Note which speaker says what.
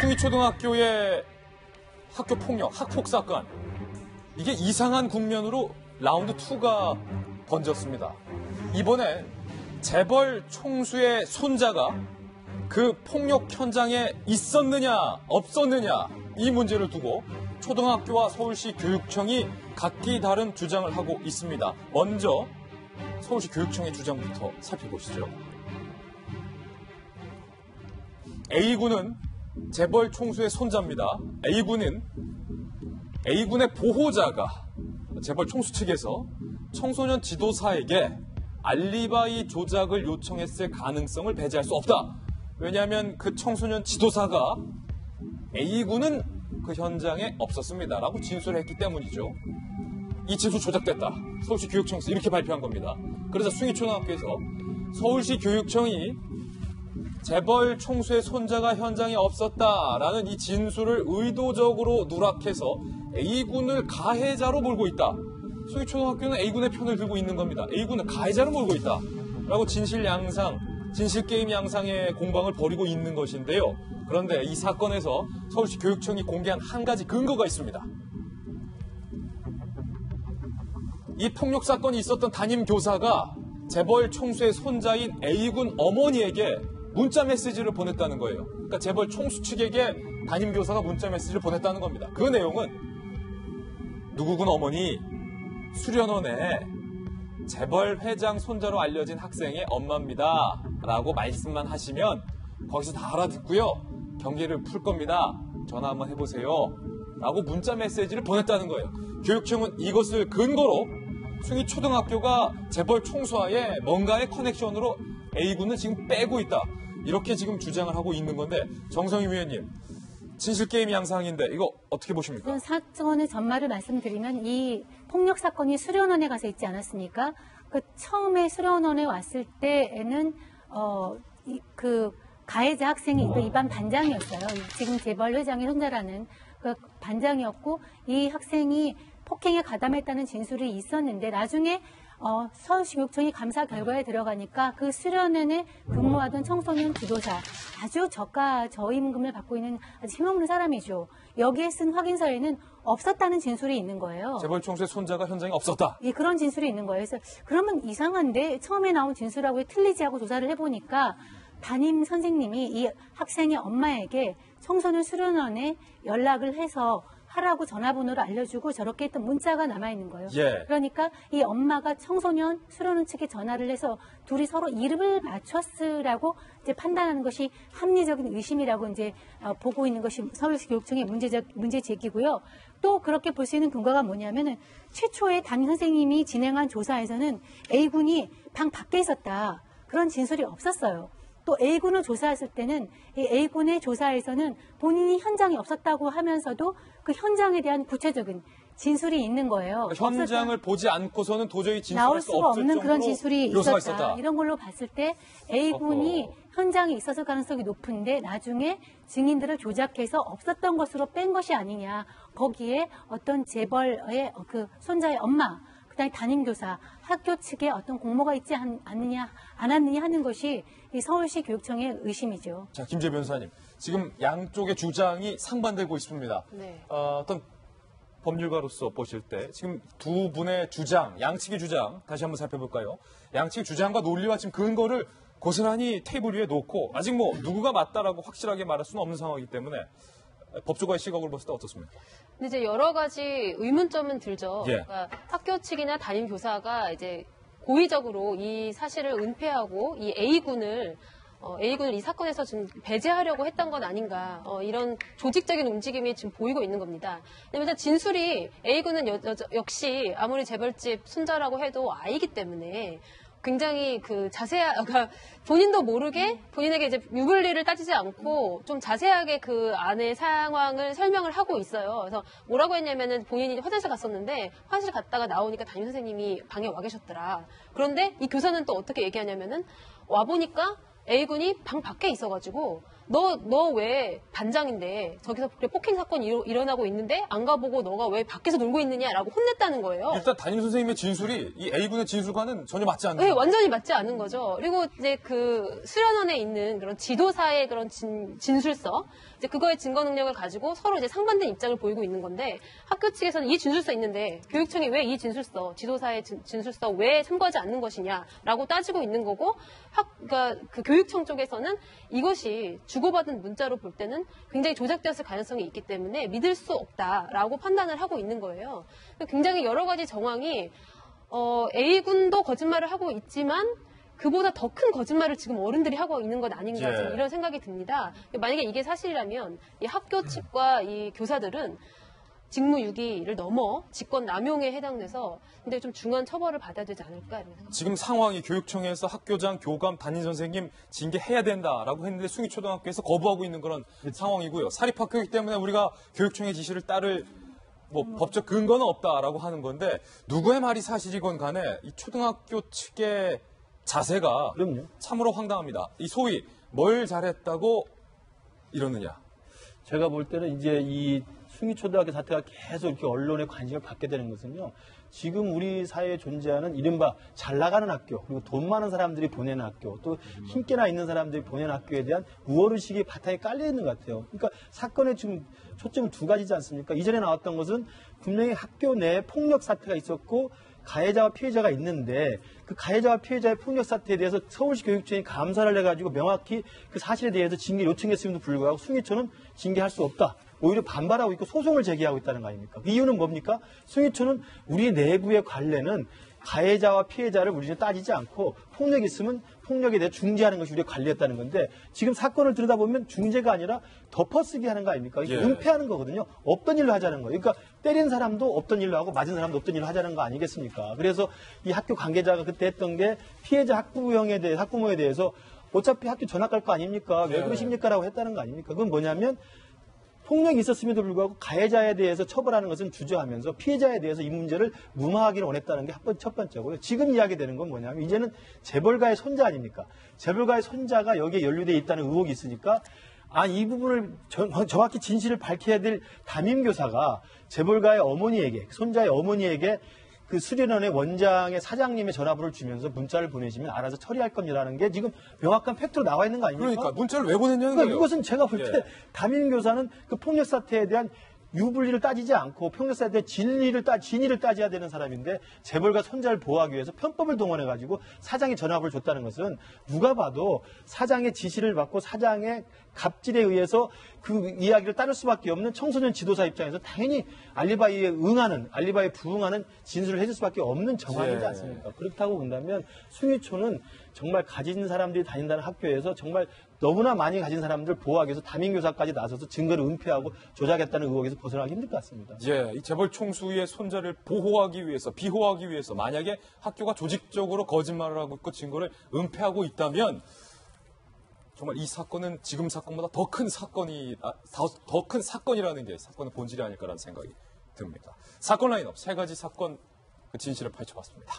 Speaker 1: 숭이초등학교의 학교 폭력, 학폭 사건. 이게 이상한 국면으로 라운드 2가 번졌습니다. 이번엔 재벌 총수의 손자가 그 폭력 현장에 있었느냐 없었느냐 이 문제를 두고 초등학교와 서울시 교육청이 각기 다른 주장을 하고 있습니다. 먼저 서울시 교육청의 주장부터 살펴보시죠. A군은 재벌 총수의 손자입니다. A군의 보호자가 재벌 총수 측에서 청소년 지도사에게 알리바이 조작을 요청했을 가능성을 배제할 수 없다. 왜냐하면 그 청소년 지도사가 A군은 그 현장에 없었습니다. 라고 진술을 했기 때문이죠. 이 진술 조작됐다. 서울시 교육청에서 이렇게 발표한 겁니다. 그래서 숭이초등학교에서 서울시 교육청이 재벌 총수의 손자가 현장에 없었다라는 이 진술을 의도적으로 누락해서 A군을 가해자로 몰고 있다. 숭이초등학교는 A군의 편을 들고 있는 겁니다. A군은 가해자로 몰고 있다. 라고 진실게임 양상의 공방을 벌이고 있는 것인데요. 그런데 이 사건에서 서울시 교육청이 공개한 한 가지 근거가 있습니다. 이 폭력 사건이 있었던 담임 교사가 재벌 총수의 손자인 A군 어머니에게 문자 메시지를 보냈다는 거예요. 그러니까 재벌 총수 측에게 담임 교사가 문자 메시지를 보냈다는 겁니다. 그 내용은 누구군 어머니 수련원에 재벌 회장 손자로 알려진 학생의 엄마입니다. 라고 말씀만 하시면 거기서 다 알아듣고요. 경계를 풀 겁니다. 전화 한번 해보세요. 라고 문자 메시지를 보냈다는 거예요. 교육청은 이것을 근거로 숭이초등학교가 재벌 총수와의 뭔가의 커넥션으로 A군은 지금 빼고 있다. 이렇게 지금 주장을 하고 있는 건데 정성희 위원님. 진실게임 양상인데 이거 어떻게 보십니까?
Speaker 2: 이런 사건의 전말을 말씀드리면 이 폭력 사건이 수련원에 가서 있지 않았습니까? 그 처음에 수련원에 왔을 때에는 그 가해자 학생이 이 반 반장이었어요. 지금 재벌 회장의 손자라는 그 반장이었고 이 학생이 폭행에 가담했다는 진술이 있었는데 나중에 서울시 교육청이 감사 결과에 들어가니까 그 수련원에 근무하던 청소년 지도사 아주 저가 저임금을 받고 있는 아주 힘없는 사람이죠. 여기에 쓴 확인서에는 없었다는 진술이 있는 거예요.
Speaker 1: 재벌 총수의 손자가 현장에 없었다.
Speaker 2: 예, 그런 진술이 있는 거예요. 그래서 그러면 이상한데 처음에 나온 진술하고 틀리지 하고 조사를 해보니까 담임 선생님이 이 학생의 엄마에게 청소년 수련원에 연락을 해서 하라고 전화번호를 알려주고 저렇게 했던 문자가 남아있는 거예요.
Speaker 1: 예.
Speaker 2: 그러니까 이 엄마가 청소년 수련원 측에 전화를 해서 둘이 서로 이름을 맞췄으라고 이제 판단하는 것이 합리적인 의심이라고 이제 보고 있는 것이 서울시 교육청의 문제 제기고요. 또 그렇게 볼 수 있는 근거가 뭐냐면은 최초에 담임 선생님이 진행한 조사에서는 A군이 방 밖에 있었다. 그런 진술이 없었어요. 또 A군을 조사했을 때는 이 A군의 조사에서는 본인이 현장에 없었다고 하면서도 그 현장에 대한 구체적인 진술이 있는 거예요.
Speaker 1: 그러니까 현장을 보지 않고서는 도저히 진술할
Speaker 2: 나올
Speaker 1: 수
Speaker 2: 수가
Speaker 1: 없을
Speaker 2: 없는 그런
Speaker 1: 정도로
Speaker 2: 진술이
Speaker 1: 묘사가
Speaker 2: 있었다. 이런 걸로 봤을 때 A군이 현장에 있었을 가능성이 높은데 나중에 증인들을 조작해서 없었던 것으로 뺀 것이 아니냐. 거기에 어떤 재벌의 그 손자의 엄마, 그다음에 담임교사, 학교 측에 어떤 공모가 있지 않느냐, 안 왔느냐 하는 것이 이 서울시 교육청의 의심이죠.
Speaker 1: 자, 김재 변호사님. 지금 양쪽의 주장이 상반되고 있습니다.
Speaker 3: 네.
Speaker 1: 어떤 법률가로서 보실 때 지금 두 분의 주장, 양측의 주장 다시 한번 살펴볼까요? 양측의 주장과 논리와 지금 근거를 고스란히 테이블 위에 놓고 아직 뭐 누구가 맞다라고 확실하게 말할 수는 없는 상황이기 때문에 법조가의 시각으로 봤을 때 어떻습니까?
Speaker 3: 근데 이제 여러 가지 의문점은 들죠.
Speaker 1: 예.
Speaker 3: 그러니까 학교 측이나 담임 교사가 이제 고의적으로 이 사실을 은폐하고 이 A군을 이 사건에서 좀 배제하려고 했던 건 아닌가 이런 조직적인 움직임이 지금 보이고 있는 겁니다. 왜냐하면 진술이 A군은 역시 아무리 재벌집 손자라고 해도 아이기 때문에 굉장히 그 그러니까 본인도 모르게 본인에게 이제 유불리를 따지지 않고 좀 자세하게 그 안의 상황을 설명을 하고 있어요. 그래서 뭐라고 했냐면은 본인이 화장실 갔었는데 화장실 갔다가 나오니까 담임 선생님이 방에 와 계셨더라. 그런데 이 교사는 또 어떻게 얘기하냐면은 와 보니까 A군이 방 밖에 있어가지고 너 왜 반장인데 저기서 그래 폭행 사건이 일어나고 있는데 안 가보고 너가 왜 밖에서 놀고 있느냐라고 혼냈다는 거예요.
Speaker 1: 일단 담임 선생님의 진술이 이 A군의 진술과는 전혀 맞지 않는
Speaker 3: 네, 완전히 맞지 않은 거죠. 그리고 이제 그 수련원에 있는 그런 지도사의 그런 진술서, 이제 그거의 증거 능력을 가지고 서로 이제 상반된 입장을 보이고 있는 건데 학교 측에서는 이 진술서 있는데 교육청이 왜 이 진술서, 지도사의 진술서 왜 참고하지 않는 것이냐라고 따지고 있는 거고, 그러니까 그 교육청 쪽에서는 이것이 주고받은 문자로 볼 때는 굉장히 조작되었을 가능성이 있기 때문에 믿을 수 없다라고 판단을 하고 있는 거예요. 굉장히 여러 가지 정황이 A군도 거짓말을 하고 있지만 그보다 더 큰 거짓말을 지금 어른들이 하고 있는 것 아닌가
Speaker 1: 예.
Speaker 3: 이런 생각이 듭니다. 만약에 이게 사실이라면 이 학교 측과 이 교사들은 직무유기를 넘어 직권 남용에 해당돼서 근데 좀 중한 처벌을 받아야 되지 않을까 이런 생각.
Speaker 1: 지금 상황이 교육청에서 학교장, 교감, 담임 선생님 징계해야 된다라고 했는데 숭이초등학교에서 거부하고 있는 그런 상황이고요. 사립학교이기 때문에 우리가 교육청의 지시를 따를 법적 근거는 없다라고 하는 건데 누구의 말이 사실이건 간에 이 초등학교 측의 자세가
Speaker 4: 그럼요.
Speaker 1: 참으로 황당합니다. 이 소위 뭘 잘했다고 이러느냐.
Speaker 4: 제가 볼 때는 이제 이 숭이초등학교 사태가 계속 이렇게 언론의 관심을 받게 되는 것은요. 지금 우리 사회에 존재하는 이른바 잘 나가는 학교, 그리고 돈 많은 사람들이 보내는 학교, 또 힘께나 있는 사람들이 보내는 학교에 대한 우월의식이 바탕에 깔려 있는 것 같아요. 그러니까 사건의 지금 초점은 두 가지지 않습니까? 이전에 나왔던 것은 분명히 학교 내에 폭력 사태가 있었고 가해자와 피해자가 있는데 그 가해자와 피해자의 폭력 사태에 대해서 서울시 교육청이 감사를 해가지고 명확히 그 사실에 대해서 징계 요청했음에도 불구하고 숭이초는 징계할 수 없다. 오히려 반발하고 있고 소송을 제기하고 있다는 거 아닙니까? 그 이유는 뭡니까? 숭이초는 우리 내부의 관례는 가해자와 피해자를 우리는 따지지 않고 폭력이 있으면 폭력에 대해 중재하는 것이 우리의 관리였다는 건데 지금 사건을 들여다보면 중재가 아니라 덮어쓰기 하는 거 아닙니까? 이게
Speaker 1: 예.
Speaker 4: 은폐하는 거거든요. 없던 일로 하자는 거예요. 그러니까 때린 사람도 없던 일로 하고 맞은 사람도 없던 일로 하자는 거 아니겠습니까? 그래서 이 학교 관계자가 그때 했던 게 피해자 학부모에 대해서 어차피 학교 전학 갈 거 아닙니까? 왜
Speaker 1: 예.
Speaker 4: 그러십니까? 라고 했다는 거 아닙니까? 그건 뭐냐면 폭력이 있었음에도 불구하고 가해자에 대해서 처벌하는 것은 주저하면서 피해자에 대해서 이 문제를 무마하기를 원했다는 게 첫 번째고요. 지금 이야기되는 건 뭐냐면 이제는 재벌가의 손자 아닙니까? 재벌가의 손자가 여기에 연루되어 있다는 의혹이 있으니까 이 부분을 정확히 진실을 밝혀야 될 담임교사가 재벌가의 어머니에게, 손자의 어머니에게 그 수련원의 원장의 사장님의 전화번호를 주면서 문자를 보내시면 알아서 처리할 겁니다라는 게 지금 명확한 팩트로 나와 있는 거 아닙니까?
Speaker 1: 그러니까 문자를 왜 보냈냐는
Speaker 4: 그러니까
Speaker 1: 거예요.
Speaker 4: 이것은 제가 볼 때
Speaker 1: 예.
Speaker 4: 담임교사는 그 폭력 사태에 대한 유불리를 따지지 않고 폭력 사태에 대한 진위를 따져야 되는 사람인데 재벌가 손자를 보호하기 위해서 편법을 동원해가지고 사장이 전화번호를 줬다는 것은 누가 봐도 사장의 지시를 받고 사장의 갑질에 의해서 그 이야기를 따를 수밖에 없는 청소년 지도사 입장에서 당연히 알리바이에 부응하는 진술을 해줄 수밖에 없는 정황이지
Speaker 1: 예.
Speaker 4: 않습니까? 그렇다고 본다면 숭이초는 정말 가진 사람들이 다닌다는 학교에서 정말 너무나 많이 가진 사람들 보호하기 위해서 담임교사까지 나서서 증거를 은폐하고 조작했다는 의혹에서 벗어나기 힘들 것 같습니다.
Speaker 1: 예, 이 재벌 총수의 손자를 비호하기 위해서 만약에 학교가 조직적으로 거짓말을 하고 있고 증거를 은폐하고 있다면 정말 이 사건은 지금 사건보다 더 큰 사건이라는 게 사건의 본질이 아닐까라는 생각이 듭니다. 사건 라인업 세 가지 사건 그 진실을 파헤쳐봤습니다.